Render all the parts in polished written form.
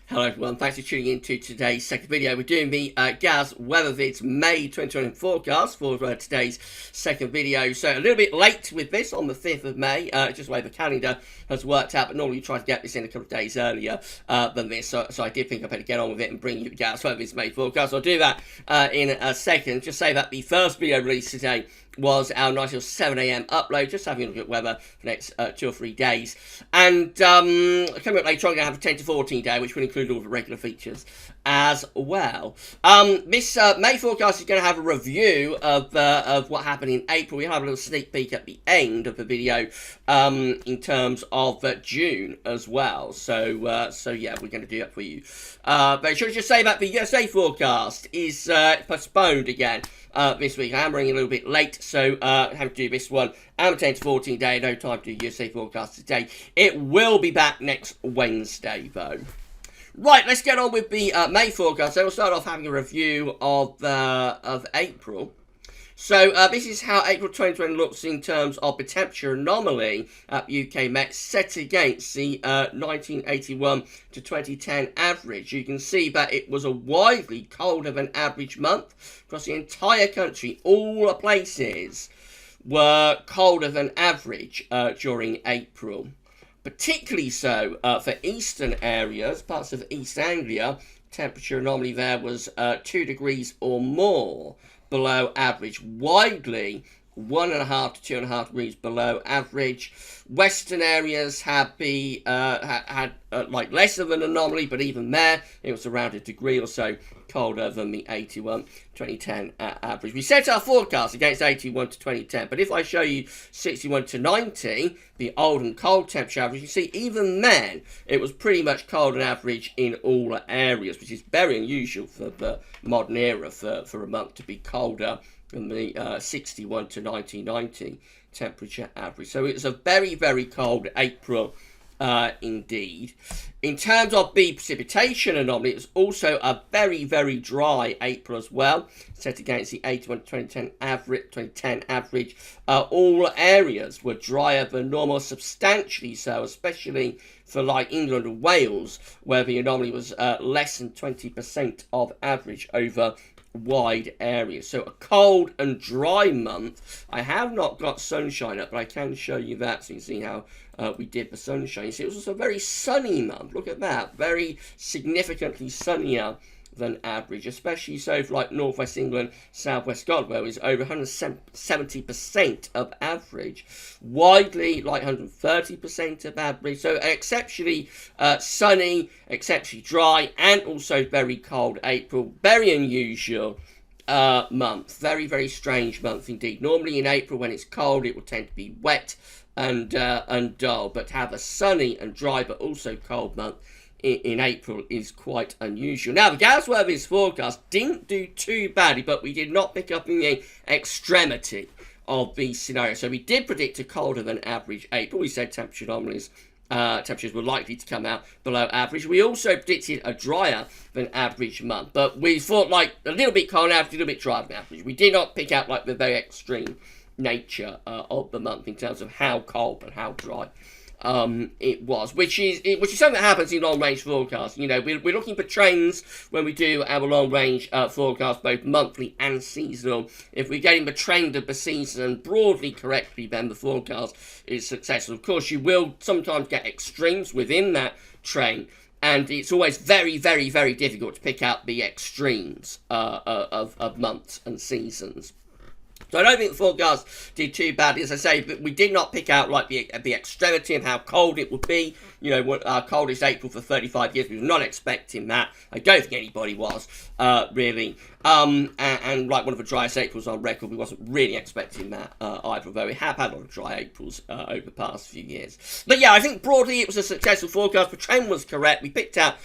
Hello everyone, thanks for tuning in to today's second video. We're doing the GavsWeatherVids May 2020 forecast for today's second video. So a little bit late with this on the 5th of May, just the way the calendar has worked out, but normally you try to get this in a couple of days earlier than this. So I did think I better get on with it and bring you the GavsWeatherVids May forecast. I'll do that in a second. Just say that the first video released today was our nice little 7 AM upload, just having a look at weather for the next 2 or 3 days. And coming up later on, I'm going to have a 10 to 14 day, which will include all the regular features as well. This May forecast is going to have a review of what happened in April. We'll have a little sneak peek at the end of the video in terms of June as well. So yeah, we're going to do that for you. But should I just say that the USA forecast is postponed again this week. I am running a little bit late, so having to do this one. I'm 10 to 14 day, no time to do USA forecast today. It will be back next Wednesday, though. Right, let's get on with the May forecast. So we'll start off having a review of April. So this is how April 2020 looks in terms of the temperature anomaly at UK Met set against the 1981 to 2010 average. You can see that it was a widely colder than average month across the entire country. All the places were colder than average during April. Particularly so for eastern areas, parts of East Anglia. Temperature anomaly there was 2 degrees or more below average, widely 1.5 to 2.5 degrees below average. Western areas had like less of an anomaly, but even there it was around a degree or so colder than the 81 2010 average. We set our forecast against 81 to 2010, but if I show you 61 to 90, the old and cold temperature average, you see even then it was pretty much cold and average in all areas, which is very unusual for the modern era for a month to be colder than the 61 to 1990 temperature average. So it was a very, very cold April indeed. In terms of the precipitation anomaly, it was also a very, very dry April as well, set against the 81 to 2010 average. All areas were drier than normal, substantially so, especially for like England and Wales, where the anomaly was less than 20% of average over wide areas. So a cold and dry month. I have not got sunshine up, but I can show you that so you can see how we did the sunshine. You see, it was also a very sunny month. Look at that, very significantly sunnier than average, especially so for like northwest England, southwest Scotland, where it was over 170% of average, widely like 130% of average. So exceptionally sunny, exceptionally dry, and also very cold April. Very unusual month, very, very strange month indeed. Normally in April when it's cold it will tend to be wet and dull, but to have a sunny and dry but also cold month in April is quite unusual. Now, the GavsWeatherVids forecast didn't do too badly, but we did not pick up in the extremity of the scenario. So we did predict a colder than average April. We said temperature anomalies, temperatures were likely to come out below average. We also predicted a drier than average month, but we thought like a little bit cold average, a little bit drier than average. We did not pick out like the very extreme nature of the month in terms of how cold and how dry it was, which is something that happens in long range forecasts. You know, we're looking for trends when we do our long range forecast, both monthly and seasonal. If we're getting the trend of the season broadly correctly, then the forecast is successful. Of course, you will sometimes get extremes within that trend, and it's always very, very, very difficult to pick out the extremes of months and seasons. So I don't think the forecast did too badly. As I say, but we did not pick out like the extremity of how cold it would be. You know, our coldest April for 35 years. We were not expecting that. I don't think anybody was, really. And like one of the driest Aprils on record, we wasn't really expecting that either, although we have had a lot of dry Aprils over the past few years. But yeah, I think broadly it was a successful forecast. The trend was correct. We picked out,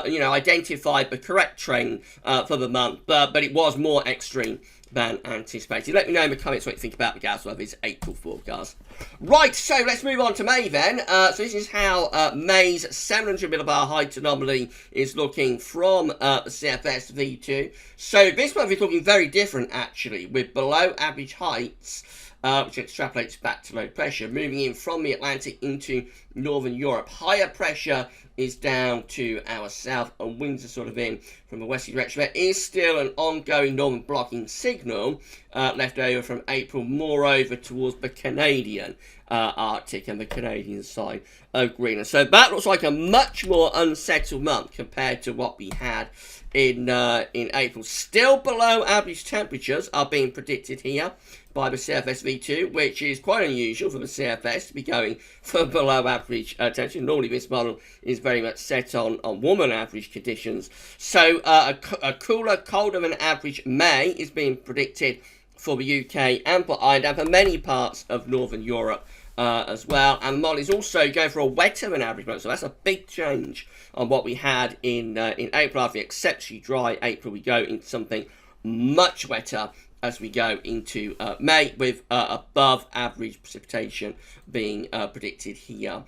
you know, identified the correct trend for the month, but it was more extreme than anticipated. Let me know in the comments what you think about the GavsWeatherVids April forecast. Right, so let's move on to May then. So this is how May's 700 millibar height anomaly is looking from the CFS V2. So this month is looking very different actually, with below average heights which extrapolates back to low pressure. Moving in from the Atlantic into northern Europe. Higher pressure is down to our south, and winds are sort of in from a westerly direction. There is still an ongoing northern blocking signal left over from April, moreover towards the Canadian Arctic and the Canadian side of Greenland. So that looks like a much more unsettled month compared to what we had in April. Still below average temperatures are being predicted here by the CFS V2, which is quite unusual for the CFS to be going for below average temperature. Normally this model is very much set on warmer than average conditions. So a cooler, colder than average May is being predicted for the UK and for Ireland and for many parts of Northern Europe as well. And the model is also going for a wetter than average month, so that's a big change on what we had in April. After the exceptionally dry April, we go into something much wetter as we go into May, with above average precipitation being predicted here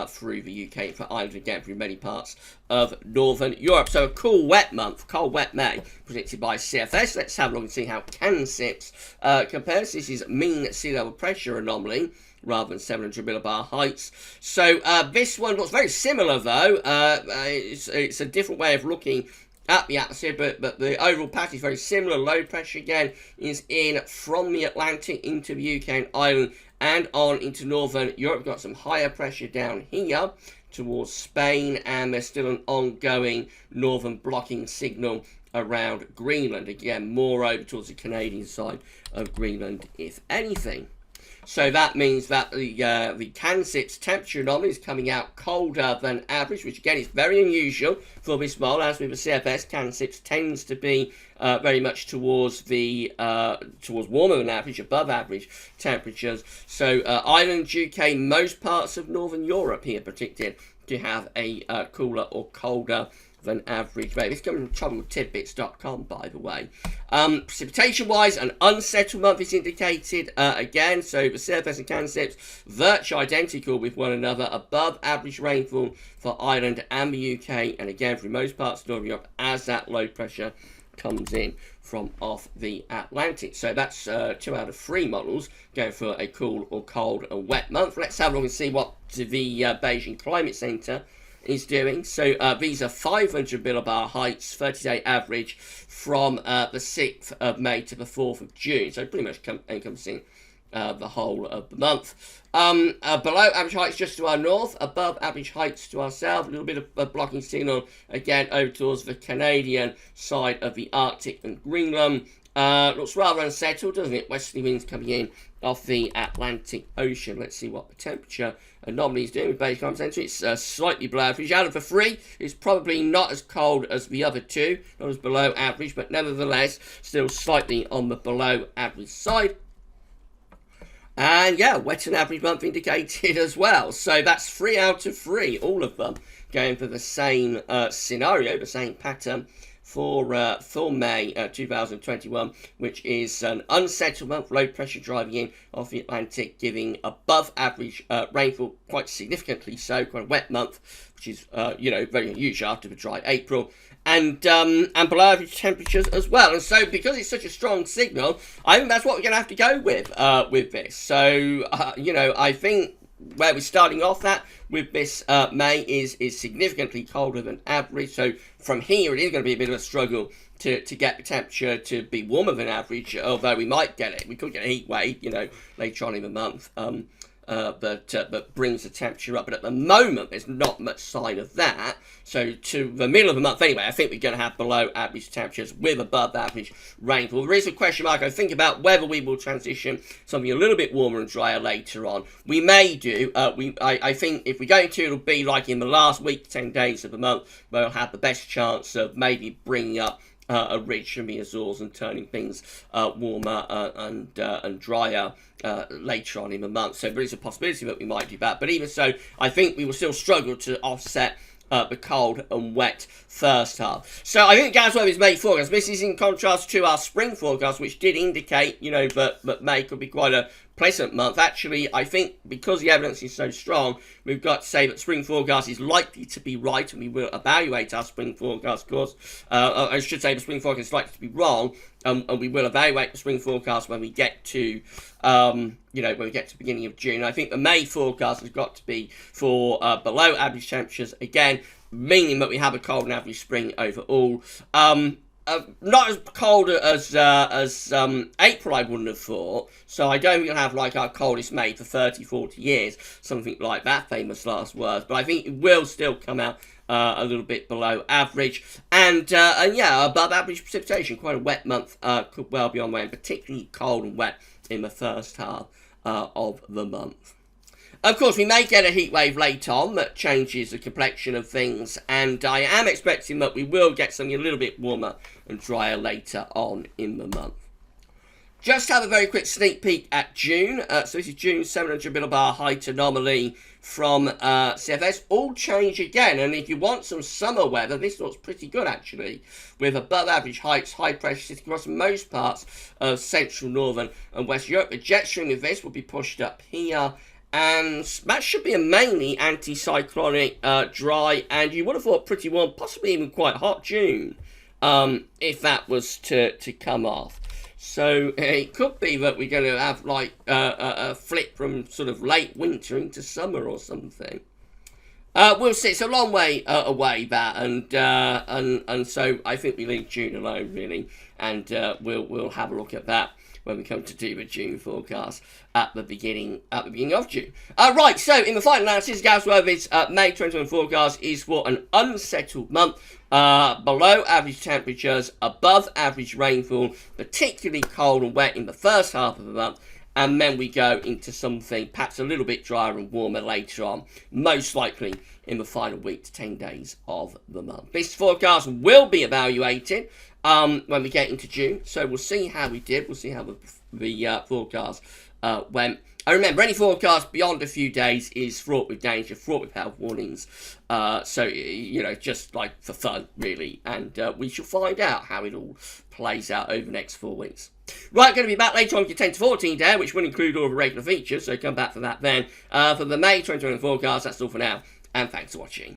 through the UK, for Ireland, again through many parts of Northern Europe. So a cool wet month, cold wet May predicted by CFS. Let's have a look and see how CANSIPS compares. This is mean sea level pressure anomaly rather than 700 millibar heights. So this one looks very similar though. It's a different way of looking at the atmosphere, but the overall pattern is very similar. Low pressure again is in from the Atlantic into the UK and Ireland and on into Northern Europe. We've got some higher pressure down here towards Spain, and there's still an ongoing northern blocking signal around Greenland. Again, more over towards the Canadian side of Greenland, if anything. So that means that the CANSIPS temperature anomaly is coming out colder than average, which again is very unusual for this model. As with the CFS, CANSIPS tends to be very much towards warmer than average, above average temperatures. So Ireland, UK, most parts of Northern Europe here predicted to have a cooler or colder than average May. This comes from TroubledTidbits.com, by the way. Precipitation-wise, an unsettled month is indicated again. So the CFS and CANSIPS virtually identical with one another. Above average rainfall for Ireland and the UK, and again for most parts of Northern Europe as that low pressure comes in from off the Atlantic. So that's 2 out of 3 models going for a cool or cold and wet month. Let's have a look and see what the Beijing Climate Center is doing. So these are 500 millibar heights, 30-day average from the 6th of May to the 4th of June. So pretty much encompassing the whole of the month. Below average heights just to our north, above average heights to our south. A little bit of a blocking signal again over towards the Canadian side of the Arctic and Greenland. Looks rather unsettled, doesn't it? Westerly winds coming in off the Atlantic Ocean. Let's see what the temperature anomaly is doing with Beijing Climate Center. It's slightly below average. Out of the 3, it's probably not as cold as the other 2, not as below average, but nevertheless still slightly on the below average side. And yeah, wet and average month indicated as well. So that's 3 out of 3, all of them going for the same scenario, the same pattern for May 2021, which is an unsettled month, low pressure driving in off the Atlantic, giving above average rainfall, quite significantly so, quite a wet month, which is very unusual after the dry April, and below average temperatures as well. And so because it's such a strong signal, I think that's what we're going to have to go with this. So I think where we're starting off at with this May is significantly colder than average. So from here, it is going to be a bit of a struggle to get the temperature to be warmer than average, although we might get it. We could get a heat wave, later on in the month, that brings the temperature up. But at the moment, there's not much sign of that. So to the middle of the month anyway, I think we're going to have below average temperatures with above average rainfall. There is a question mark, I think, about whether we will transition something a little bit warmer and drier later on. We may do. I think if we go into, it'll be like in the last week, 10 days of the month, we'll have the best chance of maybe bringing up a ridge from the Azores and turning things warmer and drier later on in the month. So there is a possibility that we might do that. But even so, I think we will still struggle to offset the cold and wet first half. So I think GavsWeatherVids May forecast. This is in contrast to our spring forecast, which did indicate, that May could be quite a pleasant month. Actually, I think because the evidence is so strong, we've got to say that spring forecast is likely to be right, and we will evaluate our spring forecast, of course. I should say the spring forecast is likely to be wrong, and we will evaluate the spring forecast when we get to, when we get to the beginning of June. I think the May forecast has got to be for below average temperatures again, meaning that we have a cold and average spring overall. Not as cold as April, I wouldn't have thought. So I don't think we'll have like our coldest May for 30, 40 years, something like that, famous last words. But I think it will still come out a little bit below average. And yeah, above average precipitation. Quite a wet month, could well be on the way, and particularly cold and wet in the first half of the month. Of course, we may get a heat wave late on that changes the complexion of things, and I am expecting that we will get something a little bit warmer and drier later on in the month. Just have a very quick sneak peek at June. So this is June 700 millibar height anomaly from CFS. All change again, and if you want some summer weather, this looks pretty good actually, with above average heights, high pressure sitting across most parts of central, northern and west Europe. The jet stream of this will be pushed up here, and that should be a mainly anticyclonic, dry, and you would have thought pretty warm, possibly even quite hot June, if that was to come off. So it could be that we're going to have like a flip from sort of late winter into summer or something. We'll see. It's a long way away, that, and so I think we leave June alone really, and we'll have a look at that when we come to do the June forecast at the beginning of June. Right, so in the final analysis, GavsWeatherVids May 2021 forecast is for an unsettled month, below average temperatures, above average rainfall, particularly cold and wet in the first half of the month, and then we go into something perhaps a little bit drier and warmer later on, most likely in the final week to 10 days of the month. This forecast will be evaluated when we get into June, so we'll see how we did. We'll see how the forecast went. I remember, any forecast beyond a few days is fraught with danger, fraught with health warnings. So, just like for fun, really. And we shall find out how it all plays out over the next 4 weeks. Right, going to be back later on for 10 to 14 day, which will include all the regular features, so come back for that then. For the May 2020 forecast, that's all for now, and thanks for watching.